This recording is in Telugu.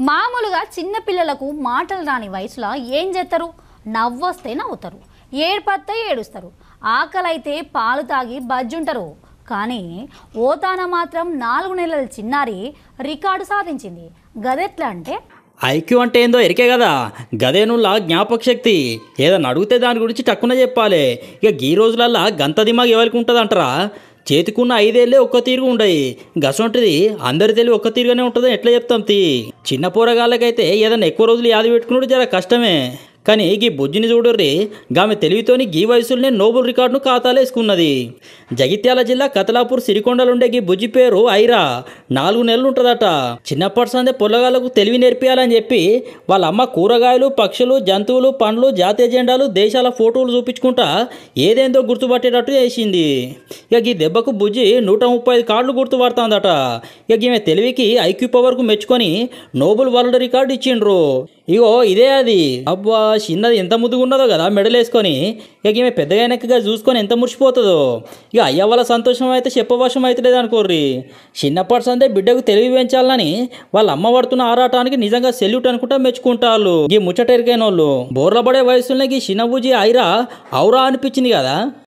మామూలుగా చిన్న పిల్లలకు మాటలు రాని వయసులో ఏం చేస్తారు? నవ్వొస్తే నవ్వుతారు, ఏడుపత్తే ఏడుస్తారు, ఆకలైతే పాలు తాగి బజ్జుంటారు. కానీ ఓతాన మాత్రం 4 నెలల చిన్నారి రికార్డు సాధించింది. గదెట్లా అంటే ఐక్యూ అంటే ఏందో ఎరికే కదా, గదేనుల్లా జ్ఞాపక శక్తి. ఏదన్నా అడిగితే దాని గురించి టక్కున చెప్పాలి. ఇక ఈ రోజులల్లా గంత దిమాగ్ ఎవరికి ఉంటుంది అంటారా? చేతికున్న 5 ఏళ్ళే ఒక్క తీరుగా ఉండయి, గసంటిది అందరి తెలివి ఒక్క తీరుగానే ఉంటుందని ఎట్లా చెప్తాం చిన్న పోరగాళ్ళకైతే ఏదన్నా ఎక్కువ రోజులు యాది పెట్టుకున్నాడు జర కష్టమే. కానీ ఈ బుజ్జిని చూడర్రి, గామె తెలివితోని గీ వయసులోనే నోబెల్ రికార్డును ఖాతాలేసుకున్నది. జగిత్యాల జిల్లా కతలాపూర్ సిరికొండలుండే గీ బుజ్జి పేరు ఐరా. 4 నెలలు ఉంటుందట. చిన్నప్పటి సందే పొల్లగాళ్ళకు తెలివి నేర్పియాలని చెప్పి వాళ్ళ అమ్మ కూరగాయలు, పక్షులు, జంతువులు, పండ్లు, జాతీయ జెండాలు, దేశాల ఫోటోలు చూపించుకుంటా ఏదేందో గుర్తుపట్టేటట్టు చేసింది. ఇక ఈ దెబ్బకు బుజ్జి 135 కార్డులు గుర్తుపడుతుందట. ఇక ఈమె తెలివికి ఐక్యూ పవర్కు మెచ్చుకొని నోబెల్ వరల్డ్ రికార్డు ఇచ్చిండ్రు. ఇగో ఇదే అది. అబ్బా, చిన్నది ఎంత ముద్దుగా ఉన్నదో కదా మెడలేసుకొని. ఇక ఈమె పెద్దగా వెనకగా చూసుకొని ఎంత మురిసిపోతుందో. ఇక అయ్య వాళ్ళ సంతోషం అయితే చెప్పవశం అయితే లేదనుకోర్రి. చిన్నప్పటి సందే బిడ్డకు తెలివి పెంచాలని వాళ్ళ అమ్మ పడుతున్న ఆరాటానికి నిజంగా సెల్యూట్ అనుకుంటా మెచ్చుకుంటారు. ఈ ముచ్చటెరికైన వాళ్ళు బోర్ల పడే వయసులోనే ఈ చిన్న బుజ్జి ఐరా ఔరా అనిపించింది కదా.